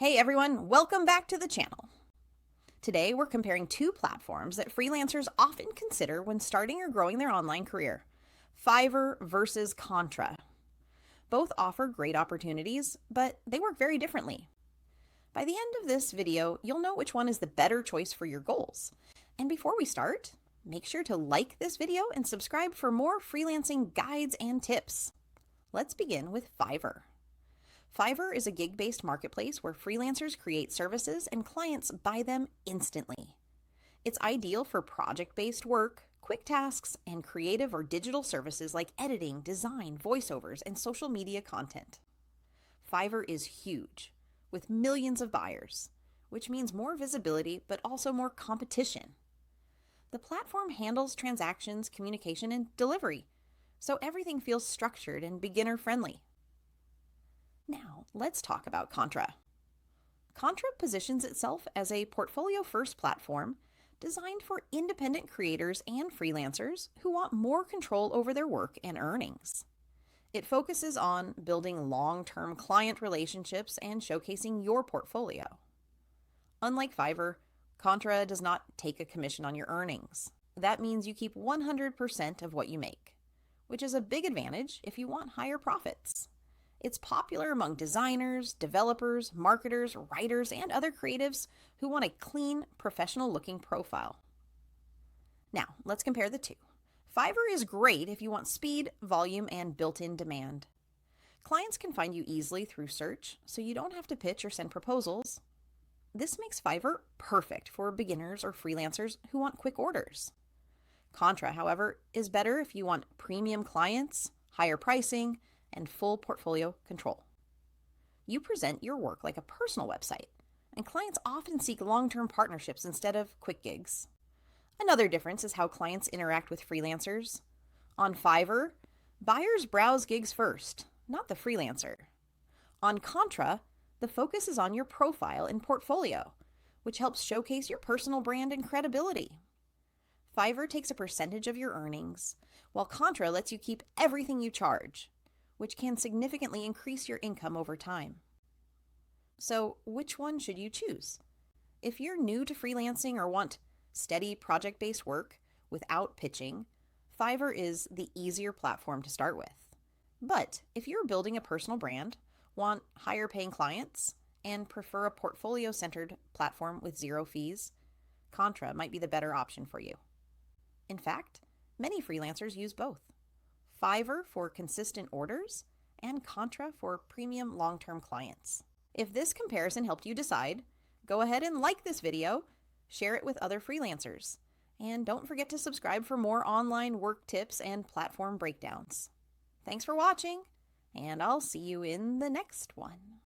Hey everyone, welcome back to the channel. Today we're comparing two platforms that freelancers often consider when starting or growing their online career: Fiverr versus Contra. Both offer great opportunities, but they work very differently. By the end of this video, you'll know which one is the better choice for your goals. And before we start, make sure to like this video and subscribe for more freelancing guides and tips. Let's begin with Fiverr. Fiverr is a gig-based marketplace where freelancers create services and clients buy them instantly. It's ideal for project-based work, quick tasks, and creative or digital services like editing, design, voiceovers, and social media content. Fiverr is huge, with millions of buyers, which means more visibility but also more competition. The platform handles transactions, communication, and delivery, so everything feels structured and beginner-friendly. Now, let's talk about Contra. Contra positions itself as a portfolio-first platform designed for independent creators and freelancers who want more control over their work and earnings. It focuses on building long-term client relationships and showcasing your portfolio. Unlike Fiverr, Contra does not take a commission on your earnings. That means you keep 100% of what you make, which is a big advantage if you want higher profits. It's popular among designers, developers, marketers, writers, and other creatives who want a clean, professional-looking profile. Now, let's compare the two. Fiverr is great if you want speed, volume, and built-in demand. Clients can find you easily through search, so you don't have to pitch or send proposals. This makes Fiverr perfect for beginners or freelancers who want quick orders. Contra, however, is better if you want premium clients, higher pricing, and full portfolio control. You present your work like a personal website, and clients often seek long-term partnerships instead of quick gigs. Another difference is how clients interact with freelancers. On Fiverr, buyers browse gigs first, not the freelancer. On Contra, the focus is on your profile and portfolio, which helps showcase your personal brand and credibility. Fiverr takes a percentage of your earnings, while Contra lets you keep everything you charge, which can significantly increase your income over time. So, which one should you choose? If you're new to freelancing or want steady project-based work without pitching, Fiverr is the easier platform to start with. But if you're building a personal brand, want higher paying clients, and prefer a portfolio-centered platform with zero fees, Contra might be the better option for you. In fact, many freelancers use both. Fiverr for consistent orders, and Contra for premium long-term clients. If this comparison helped you decide, go ahead and like this video, share it with other freelancers, and don't forget to subscribe for more online work tips and platform breakdowns. Thanks for watching, and I'll see you in the next one.